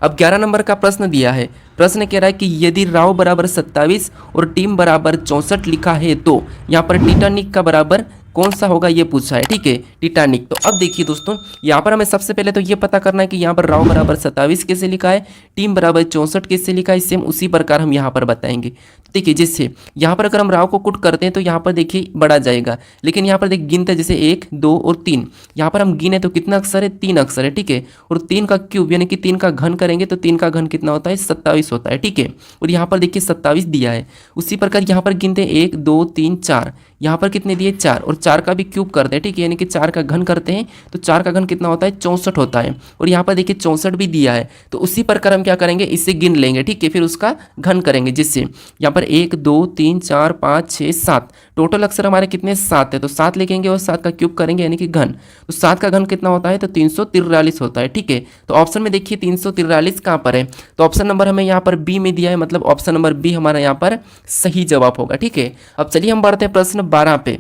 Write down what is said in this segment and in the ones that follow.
अब 11 नंबर का प्रश्न दिया है। प्रश्न कह रहा है कि यदि राव बराबर 27 और टीम बराबर 64 लिखा है तो यहाँ पर टिटानिक का बराबर कौन सा होगा ये पूछा है। ठीक है, टिटानिक। तो अब देखिए दोस्तों, यहाँ पर हमें सबसे पहले तो ये पता करना है कि यहाँ पर राव बराबर 27 कैसे लिखा है, टीम बराबर 64 कैसे लिखा है। सेम उसी प्रकार हम यहाँ पर बताएंगे। देखिए, जैसे यहाँ पर अगर हम राव को कुट करते हैं तो यहाँ पर देखिए बढ़ा जाएगा, लेकिन यहाँ पर देखिए गिनते जैसे 1 2 और 3, यहाँ पर हम गिने तो कितना अक्षर है, 3 अक्षर है। ठीक है, और 3 का क्यूब यानी कि 3 का घन करेंगे तो 3 का घन कितना होता है, 27 होता है। ठीक है, और यहाँ पर देखिए 27 दिया है। उसी प्रकार यहाँ पर गिनते 1 2 3 4, यहाँ पर कितने दिए, 4, और 4 का भी क्यूब करते हैं। ठीक है, यानी कि 4 का घन करते हैं तो 4 का घन कितना होता है, 64 होता है। और यहाँ पर देखिए 64 भी दिया है, तो उसी प्रकार हम क्या करेंगे, इससे गिन लेंगे। ठीक है, फिर उसका घन करेंगे, जिससे यहाँ पर 1 2 3 4 5 6 7, टोटल अक्षर हमारे कितने, 7 है। तो 7 लिखेंगे और 7 का क्यूब करेंगे यानी कि घन, तो 7 का घन कितना होता है, तो 343 होता है। ठीक है, तो ऑप्शन में देखिए 343 कहाँ पर है, तो ऑप्शन नंबर हमें यहाँ पर बी में दिया है, मतलब ऑप्शन नंबर बी हमारा यहाँ पर सही जवाब होगा। ठीक है, अब चलिए हम बढ़ते हैं प्रश्न 12 पे।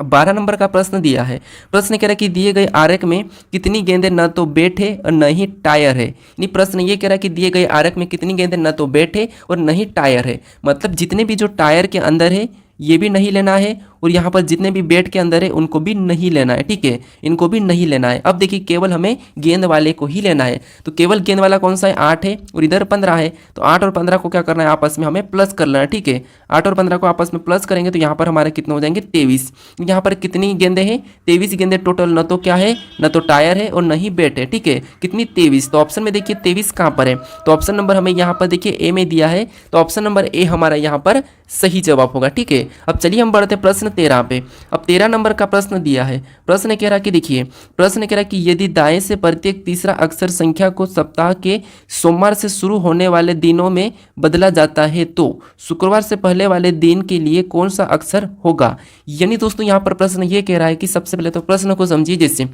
12 नंबर का प्रश्न दिया है। प्रश्न कह रहा है कि दिए गए आरेख में कितनी गेंदें न तो बैट है और न ही टायर है। यानी प्रश्न ये कह रहा है कि दिए गए आरेख में कितनी गेंदें न तो बैट है और न ही टायर है, मतलब जितने भी जो टायर के अंदर है ये भी नहीं लेना है, और यहाँ पर जितने भी बैट के अंदर है उनको भी नहीं लेना है। ठीक है, इनको भी नहीं लेना है। अब देखिए केवल हमें गेंद वाले को ही लेना है, तो केवल गेंद वाला कौन सा है, 8 है, और इधर 15 है। तो 8 और 15 को क्या करना है, आपस में हमें प्लस कर लेना है। ठीक है, 8 और 15 को आपस में प्लस करेंगे तो यहाँ पर हमारे कितने हो जाएंगे, 23। यहाँ पर कितनी गेंदें हैं, 23 गेंदें टोटल, न तो क्या है, न तो टायर है और न ही बैट है। ठीक है, कितनी, 23। तो ऑप्शन में देखिए 23 कहाँ पर है, तो ऑप्शन नंबर हमें यहाँ पर देखिए ए में दिया है, तो ऑप्शन नंबर ए हमारा यहाँ पर सही जवाब होगा। ठीक है, अब चलिए हम बढ़ते हैं प्रश्न 13 पे। अब 13 नंबर का प्रश्न दिया है। प्रश्न कह रहा कि देखिए, प्रश्न कह रहा कि यदि दाएं से प्रत्येक तीसरा अक्षर संख्या को सप्ताह के सोमवार से शुरू होने वाले दिनों में बदला जाता है तो शुक्रवार से पहले वाले दिन के लिए कौन सा अक्षर होगा। यानी दोस्तों यहाँ पर प्रश्न ये कह रहा है कि सबसे पहले तो प्रश्न को समझिए, जैसे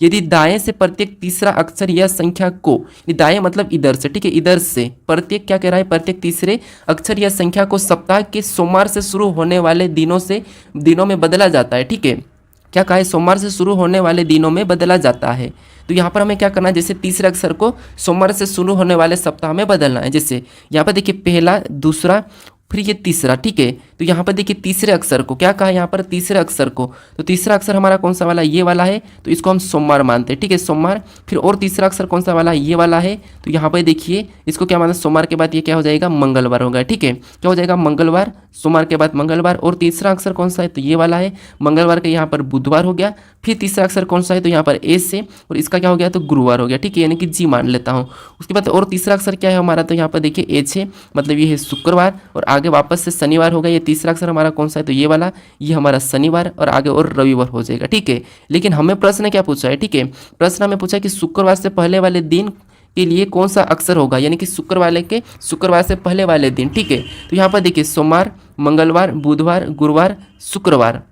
यदि दाएं से प्रत्येक तीसरा अक्षर या संख्या को, दाएं मतलब इधर से, ठीक है, इधर से प्रत्येक क्या कह रहा है, प्रत्येक तीसरे अक्षर या संख्या को सप्ताह के सोमवार से शुरू होने वाले दिनों में बदला जाता है। ठीक है, क्या कहा है, सोमवार से शुरू होने वाले दिनों में बदला जाता है। तो यहाँ पर हमें क्या करना है, जैसे तीसरे अक्षर को सोमवार से शुरू होने वाले सप्ताह में बदलना है। जैसे यहाँ पर देखिए पहला, दूसरा, फिर ये तीसरा। ठीक है, तो यहाँ पर देखिए तीसरे अक्षर को क्या कहा, यहाँ पर तीसरे अक्षर को, तो तीसरा अक्षर हमारा कौन सा वाला, ये वाला है, तो इसको हम सोमवार मानते हैं। ठीक है, सोमवार। फिर और तीसरा अक्षर कौन सा वाला, ये वाला है, तो यहाँ पर देखिए इसको क्या माना, सोमवार के बाद ये क्या हो जाएगा, मंगलवार होगा। ठीक है, क्या हो जाएगा, मंगलवार, सोमवार के बाद मंगलवार। और तीसरा अक्षर कौन सा है, तो ये वाला है, मंगलवार का यहाँ पर बुधवार हो गया। फिर तीसरा अक्षर कौन सा है, तो यहाँ पर ए से, और इसका क्या हो गया, तो गुरुवार हो गया। ठीक है, यानी कि जी मान लेता हूँ। उसके बाद और तीसरा अक्षर क्या है हमारा, तो यहाँ पर देखिए एच है, मतलब ये है शुक्रवार, और आगे वापस से शनिवार हो गया। ये तीसरा अक्षर हमारा कौन सा है, तो ये वाला, ये हमारा शनिवार, और आगे और रविवार हो जाएगा। ठीक है, लेकिन हमें प्रश्न क्या पूछा है, ठीक है, प्रश्न हमें पूछा है कि शुक्रवार से पहले वाले दिन के लिए कौन सा अक्षर होगा, यानी कि शुक्रवार से पहले वाले दिन। ठीक है, तो यहाँ पर देखिए सोमवार, मंगलवार, बुधवार, गुरुवार, शुक्रवार।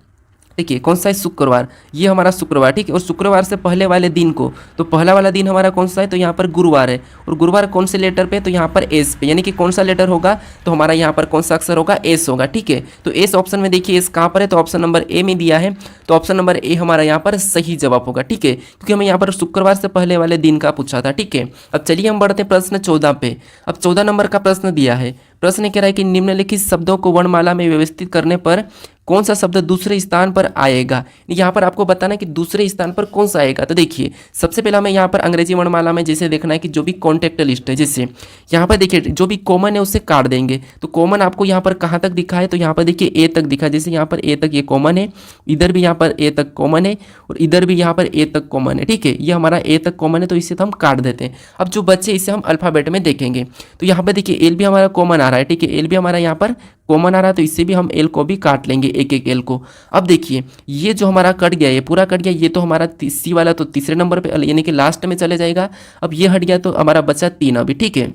देखिए कौन सा है, शुक्रवार, ये हमारा शुक्रवार। ठीक है, और शुक्रवार से पहले वाले दिन को, तो पहला वाला दिन हमारा कौन सा है, तो यहाँ पर गुरुवार है, और गुरुवार कौन से लेटर पे, तो यहाँ पर एस पे, यानी कि कौन सा लेटर होगा, तो हमारा यहाँ पर कौन सा अक्षर होगा, एस होगा। ठीक है, तो एस ऑप्शन में देखिए एस कहाँ पर है, तो ऑप्शन नंबर ए में दिया है, तो ऑप्शन नंबर ए हमारा यहाँ पर सही जवाब होगा। ठीक है, क्योंकि हमें यहाँ पर शुक्रवार से पहले वाले दिन का पूछा था। ठीक है, अब चलिए हम बढ़ते हैं प्रश्न 14 पे। अब 14 नंबर का प्रश्न दिया है। प्रश्न कह रहा है कि निम्नलिखित शब्दों को वर्णमाला में व्यवस्थित करने पर कौन सा शब्द दूसरे स्थान पर आएगा। यहाँ पर आपको बताना है कि दूसरे स्थान पर कौन सा आएगा। तो देखिए सबसे पहला हमें यहाँ पर अंग्रेजी वर्णमाला में जैसे देखना है कि जो भी कॉन्टैक्ट लिस्ट है, जैसे यहाँ पर देखिए जो भी कॉमन है उसे काट देंगे। तो कॉमन आपको यहाँ पर कहाँ तक दिखा है, तो यहाँ पर देखिए ए तक दिखा, जैसे यहाँ पर ए तक ये कॉमन है, इधर भी यहाँ पर ए तक कॉमन है, और इधर भी यहाँ पर ए तक कॉमन है। ठीक है, ये हमारा ए तक कॉमन है, तो इसे तो हम काट देते हैं। अब जो बच्चे इसे हम अल्फाबेट में देखेंगे, तो यहाँ पर देखिए एल भी हमारा कॉमन आ रहा है। ठीक है, एल भी हमारा यहाँ पर कॉमन आ रहा है, तो इससे भी हम एल को भी काट लेंगे, एक एक एल को। अब देखिए ये जो हमारा कट गया, ये पूरा कट गया, ये तो हमारा सी वाला तो तीसरे नंबर पे यानी कि लास्ट में चले जाएगा। अब ये हट गया तो हमारा बचा 3 अभी। ठीक है,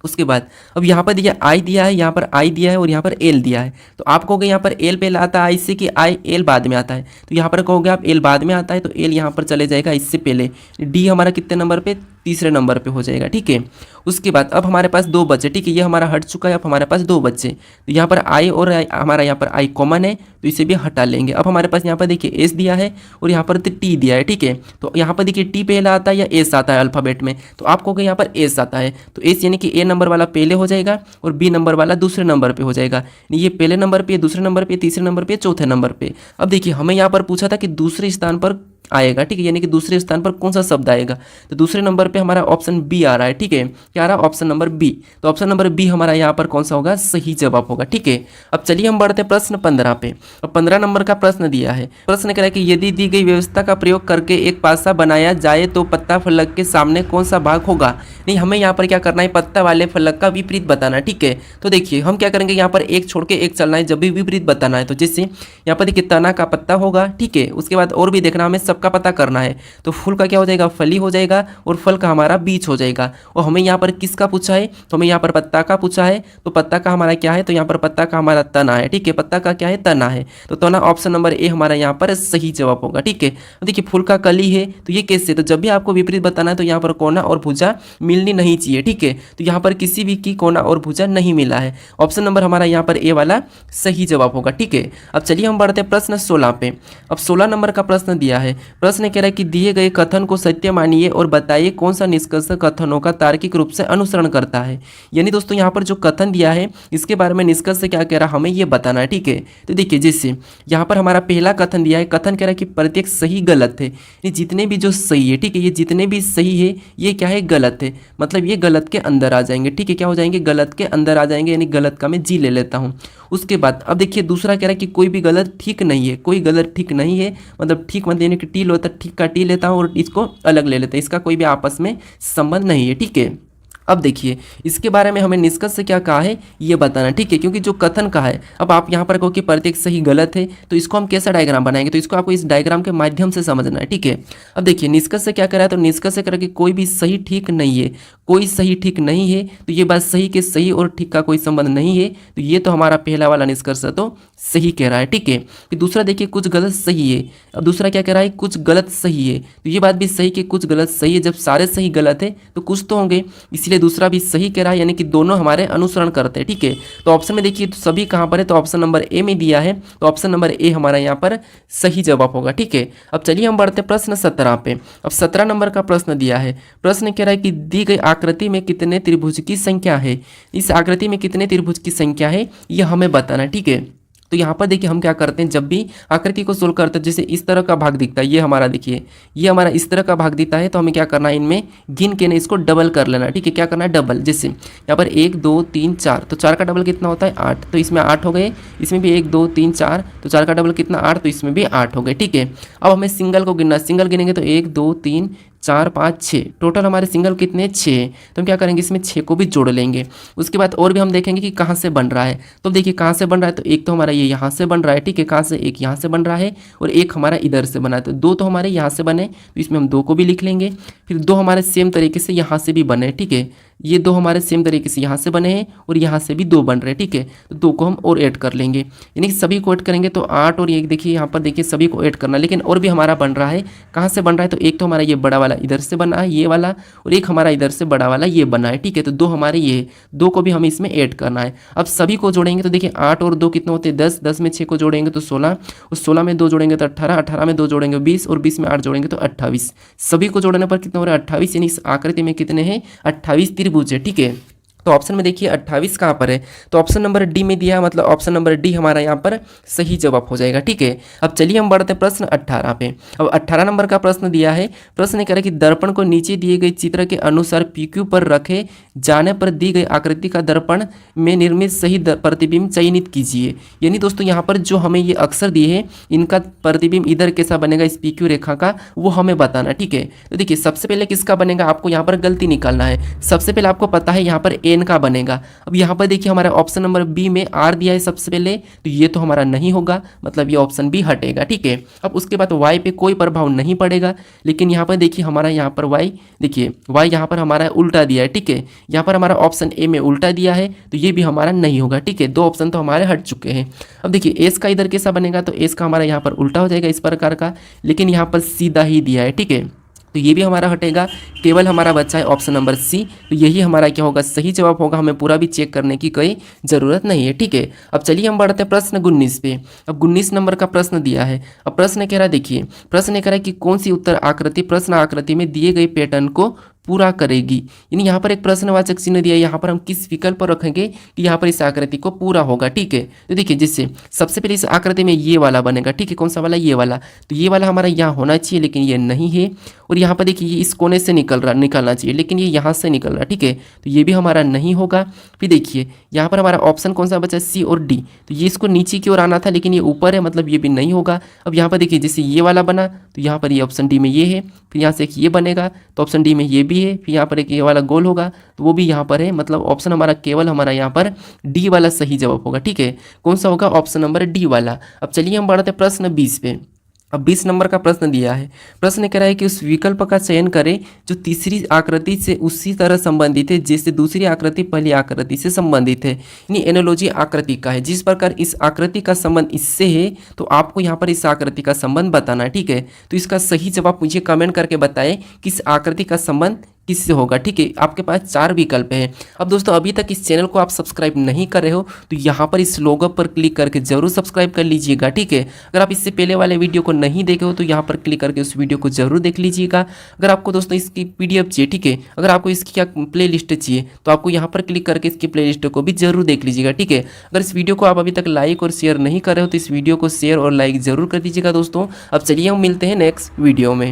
उसके बाद अब यहाँ पर देखिए आई दिया है, यहाँ पर आई दिया है, और यहाँ पर एल दिया है। तो आप कहोगे यहाँ पर एल पहले आता है आई से कि आई एल बाद में आता है, तो यहाँ पर कहोगे आप एल बाद में आता है, तो एल यहाँ पर चले जाएगा इससे पहले। डी हमारा कितने नंबर पे, तीसरे नंबर पे हो जाएगा, ठीक है। उसके बाद अब हमारे पास दो बचे, ठीक है, ये हमारा हट चुका है, अब हमारे पास दो बचे। तो यहाँ पर आई और हमारा यहाँ पर आई कॉमन है, तो इसे भी हटा लेंगे। अब हमारे पास यहाँ पर देखिए एस दिया है और यहाँ पर टी दिया है, ठीक है। तो यहाँ पर देखिए टी पहला आता है या एस आता है अल्फ़ाबेट में, तो आपको यहाँ पर एस आता है, तो एस यानी कि ए नंबर वाला पहले हो जाएगा और बी नंबर वाला दूसरे नंबर पे हो जाएगा। ये पहले नंबर पे, दूसरे नंबर पे, तीसरे नंबर पे, चौथे नंबर पे। अब देखिए हमें यहाँ पर पूछा था कि दूसरे स्थान पर आएगा, ठीक है, यानी कि दूसरे स्थान पर कौन सा शब्द आएगा, तो दूसरे नंबर पे हमारा ऑप्शन बी आ रहा है, ठीक है। क्या आ रहा है? Option number B. तो ऑप्शन नंबर बी हमारा यहाँ पर कौन सा होगा? सही जवाब होगा, ठीक है। अब चलिए हम बढ़ते प्रश्न 15 पे। अब 15 नंबर का प्रश्न दिया है। प्रश्न कह रहा है कि यदि दी गई व्यवस्था का प्रयोग करके एक पासा बनाया जाए तो पत्ता फलक के सामने कौन सा भाग होगा? नहीं, हमें यहाँ पर क्या करना है, पत्ता वाले फलक का विपरीत बताना, ठीक है। तो देखिए हम क्या करेंगे, यहाँ पर एक छोड़ के एक चलना है, जब भी विपरीत बताना है। तो जैसे यहाँ पर देखिए तना का पत्ता होगा, ठीक है। उसके बाद और भी देखना, हमें सबका पता करना है। तो फूल का क्या हो जाएगा? फली हो जाएगा, और फल का हमारा बीज हो जाएगा। और हमें यहाँ पर किसका पूछा है? तो हमें यहाँ पर पत्ता का पूछा है। तो पत्ता का हमारा क्या है? तो यहाँ पर पत्ता का हमारा तना है, ठीक है। पत्ता का क्या है? तना है। तो तना ऑप्शन नंबर ए हमारा यहाँ पर सही जवाब होगा, ठीक है। देखिए फूल का कली है, तो ये कैसे? तो जब भी आपको विपरीत बताना है तो यहाँ पर कोना और भुजा मिलनी नहीं चाहिए, ठीक है। तो यहाँ पर किसी भी की कोना और भुजा नहीं मिला है। ऑप्शन नंबर हमारा यहाँ पर ए वाला सही जवाब होगा, ठीक है। अब चलिए हम बढ़ते हैं प्रश्न 16 पे। अब 16 नंबर का प्रश्न दिया है। प्रश्न कह रहा है कि दिए गए कथन को सत्य मानिए और बताइए कौन सा निष्कर्ष कथनों का तार्किक रूप से अनुसरण करता है। यानी दोस्तों यहाँ पर जो कथन दिया है इसके बारे में निष्कर्ष से क्या कह रहा है, हमें ये बताना है, ठीक है। तो देखिए जैसे यहाँ पर हमारा पहला कथन दिया है, कथन कह रहा है कि प्रत्येक सही गलत है। ये जितने भी जो सही है, ठीक है, ये जितने भी सही है ये क्या है? गलत है। मतलब ये गलत के अंदर आ जाएंगे, ठीक है। क्या हो जाएंगे? गलत के अंदर आ जाएंगे, यानी गलत का मैं जी ले लेता हूँ। उसके बाद अब देखिए दूसरा कह रहा है कि कोई भी गलत ठीक नहीं है। कोई गलत ठीक नहीं है, मतलब ठीक मतलब यानी कि टी होता है, ठीक का टी लेता हूँ और इसको अलग ले लेते हैं, इसका कोई भी आपस में संबंध नहीं है, ठीक है। अब देखिए इसके बारे में हमें निष्कर्ष से क्या कहा है ये बताना, ठीक है। क्योंकि जो कथन का है, अब आप यहाँ पर कहो कि प्रत्येक सही गलत है, तो इसको हम कैसा डायग्राम बनाएंगे? तो इसको आपको इस डायग्राम के माध्यम से समझना है, ठीक है। अब देखिए निष्कर्ष से क्या करा है, तो निष्कर्ष से करा कि कोई भी सही ठीक नहीं है। कोई सही ठीक नहीं है, तो ये बात सही के सही और ठीक का कोई संबंध नहीं है। तो ये तो हमारा पहला वाला निष्कर्ष तो सही कह रहा है, ठीक है। कि दूसरा देखिए कुछ गलत सही है। अब दूसरा क्या कह रहा है? कुछ गलत सही है। तो ये बात भी सही कि कुछ गलत सही है। जब सारे सही गलत है तो कुछ तो होंगे, इसलिए दूसरा भी सही कह रहा है, यानी कि दोनों हमारे अनुसरण करते हैं, ठीक है। तो ऑप्शन में देखिए तो सभी कहाँ पर है? तो ऑप्शन नंबर ए में दिया है, तो ऑप्शन नंबर ए हमारा यहाँ पर सही जवाब होगा, ठीक है। अब चलिए हम बढ़ते प्रश्न 17 पे। अब 17 नंबर का प्रश्न दिया है। प्रश्न कह रहा है कि दी गई आकृति में कितने त्रिभुज की संख्या है? इस आकृति में कितने त्रिभुज की संख्या है यह हमें बताना है, ठीक है। तो यहाँ पर देखिए हम क्या करते हैं, जब भी आकृति को सोल्व करते हैं, जैसे इस तरह का भाग दिखता है, ये हमारा देखिए ये हमारा इस तरह का भाग दिखता है, तो हमें क्या करना है, इनमें गिन के ना इसको डबल कर लेना, ठीक है। क्या करना है? डबल। जैसे यहाँ पर 1 2 3 4, तो 4 का डबल कितना होता है? 8। तो इसमें 8 हो गए, इसमें भी 1 2 3 4, तो 4 का डबल कितना? 8, तो इसमें भी 8 हो गए, ठीक है। अब हमें सिंगल को गिनना, सिंगल गिनेंगे तो 1 2 3 4 5 6, टोटल हमारे सिंगल कितने? 6। तो हम क्या करेंगे, इसमें 6 को भी जोड़ लेंगे। उसके बाद और भी हम देखेंगे कि कहाँ से बन रहा है। तो देखिए कहाँ से बन रहा है, तो एक तो हमारा ये यहाँ से बन रहा है, ठीक है। कहाँ से? एक यहाँ से बन रहा है और एक हमारा इधर से बना है। तो 2 तो हमारे यहाँ से बने, तो इसमें हम 2 को भी लिख लेंगे। फिर 2 हमारे सेम तरीके से यहाँ से भी बने, ठीक है। ये 2 हमारे सेम तरीके से यहाँ से बने हैं और यहाँ से भी 2 बन रहे हैं, ठीक है। तो 2 को हम और ऐड कर लेंगे, यानी कि सभी को ऐड करेंगे तो 8 और 1, देखिए यहाँ पर देखिए सभी को ऐड करना। लेकिन और भी हमारा बन रहा है, कहाँ से बन रहा है? तो एक तो हमारा ये बड़ा वाला इधर से बना है, ये वाला, और एक हमारा इधर से बड़ा वाला ये बना है, ठीक है। तो 2 हमारे ये 2 को भी हमें इसमें ऐड करना है। अब सभी को जोड़ेंगे तो देखिए 8 और 2 कितने होते हैं? 10, 10 में 6 को जोड़ेंगे तो 16, और 16 में 2 जोड़ेंगे तो 18, 18 में 2 जोड़ेंगे 20, और 20 में 8 जोड़ेंगे तो 28। सभी को जोड़ने पर कितना हो रहा है? 28, यानी इस आकृति में कितने हैं? 28 त्रिभुज है, ठीक है। तो ऑप्शन में देखिए 28 कहाँ पर है? तो ऑप्शन नंबर डी में दिया है, मतलब ऑप्शन नंबर डी हमारा यहाँ पर सही जवाब हो जाएगा, ठीक है। अब चलिए हम बढ़ते हैं प्रश्न 18 पे। अब 18 नंबर का प्रश्न दिया है। प्रश्न कह रहा है कि दर्पण को नीचे दिए गए चित्र के अनुसार PQ पर रखे जाने पर दी गई आकृति का दर्पण में निर्मित सही प्रतिबिंब चयनित कीजिए। यानी दोस्तों यहाँ पर जो हमें ये अक्षर दिए हैं इनका प्रतिबिंब इधर कैसा बनेगा इस PQ रेखा का, वो हमें बताना, ठीक है। तो देखिए सबसे पहले किसका बनेगा, आपको यहाँ पर गलती निकालना है। सबसे पहले आपको पता है यहाँ पर एन का बनेगा। अब यहाँ पर देखिए हमारा ऑप्शन नंबर बी में आर दिया है सबसे पहले, तो ये तो हमारा नहीं होगा, मतलब ये ऑप्शन बी हटेगा, ठीक है। अब उसके बाद वाई पे कोई प्रभाव नहीं पड़ेगा, लेकिन यहाँ पर देखिए हमारा यहाँ पर वाई, देखिए वाई यहाँ पर हमारा उल्टा दिया है, ठीक है। यहाँ पर हमारा ऑप्शन ए में उल्टा दिया है, तो ये भी हमारा नहीं होगा, ठीक है। 2 ऑप्शन तो हमारे हट चुके हैं। अब देखिए एस का इधर कैसा बनेगा, तो एस का हमारा यहाँ पर उल्टा हो जाएगा इस प्रकार का, लेकिन यहाँ पर सीधा ही दिया है, ठीक है। तो ये भी हमारा हटेगा, केवल हमारा बचा है ऑप्शन नंबर सी। तो यही हमारा क्या होगा, सही जवाब होगा। हमें पूरा भी चेक करने की कोई ज़रूरत नहीं है, ठीक है। अब चलिए हम बढ़ते हैं प्रश्न 19 पे। अब 19 नंबर का प्रश्न दिया है। अब प्रश्न कह रहा है, देखिए प्रश्न कह रहा है कि कौन सी उत्तर आकृति प्रश्न आकृति में दिए गए पैटर्न को पूरा करेगी। यानी यहाँ पर एक प्रश्नवाचक चिन्ह दिया है, यहाँ पर हम किस विकल्प पर रखेंगे कि यहाँ पर इस आकृति को पूरा होगा, ठीक है। तो देखिए जिससे सबसे पहले इस आकृति में ये वाला बनेगा, ठीक है। कौन सा वाला, ये वाला। तो ये वाला हमारा यहाँ होना चाहिए, लेकिन ये नहीं है। और यहाँ पर देखिए ये इस कोने से निकलना चाहिए, लेकिन ये यहाँ से निकल रहा, ठीक है। तो ये भी हमारा नहीं होगा। फिर देखिए यहाँ पर हमारा ऑप्शन कौन सा बचा, सी और डी। तो ये इसको नीचे की ओर आना था, लेकिन ये ऊपर है, मतलब ये भी नहीं होगा। अब यहाँ पर देखिए जैसे ये वाला बना, तो यहाँ पर ये ऑप्शन डी में ये है। फिर यहाँ से एक ये बनेगा, तो ऑप्शन डी में ये भी है। फिर यहाँ पर एक ये वाला गोल होगा, तो वो भी यहाँ पर है। मतलब ऑप्शन हमारा केवल हमारा यहाँ पर डी वाला सही जवाब होगा, ठीक है। कौन सा होगा, ऑप्शन नंबर डी वाला। अब चलिए हम बढ़ते हैं प्रश्न 20 पे। अब 20 नंबर का प्रश्न दिया है। प्रश्न कह रहा है कि उस विकल्प का चयन करें जो तीसरी आकृति से उसी तरह संबंधित है जैसे दूसरी आकृति पहली आकृति से संबंधित है। यानी एनालॉजी आकृति का है, जिस प्रकार इस आकृति का संबंध इससे है, तो आपको यहाँ पर इस आकृति का संबंध बताना है, ठीक है। तो इसका सही जवाब मुझे कमेंट करके बताएं कि इस आकृति का संबंध किससे होगा, ठीक है। आपके पास 4 विकल्प हैं। अब दोस्तों अभी तक इस चैनल को आप सब्सक्राइब नहीं कर रहे हो तो यहाँ पर इस लोगो पर क्लिक करके जरूर सब्सक्राइब कर लीजिएगा, ठीक है। अगर आप इससे पहले वाले वीडियो को नहीं देखे हो तो यहाँ पर क्लिक करके उस वीडियो को जरूर देख लीजिएगा। अगर आपको दोस्तों इसकी PDF चाहिए, ठीक है, अगर आपको इसकी क्या प्ले लिस्ट चाहिए तो आपको यहाँ पर क्लिक करके इसकी प्ले लिस्ट को भी जरूर देख लीजिएगा, ठीक है। अगर इस वीडियो को आप अभी तक लाइक और शेयर नहीं कर रहे हो तो इस वीडियो को शेयर और लाइक जरूर कर दीजिएगा दोस्तों। अब चलिए हम मिलते हैं नेक्स्ट वीडियो में।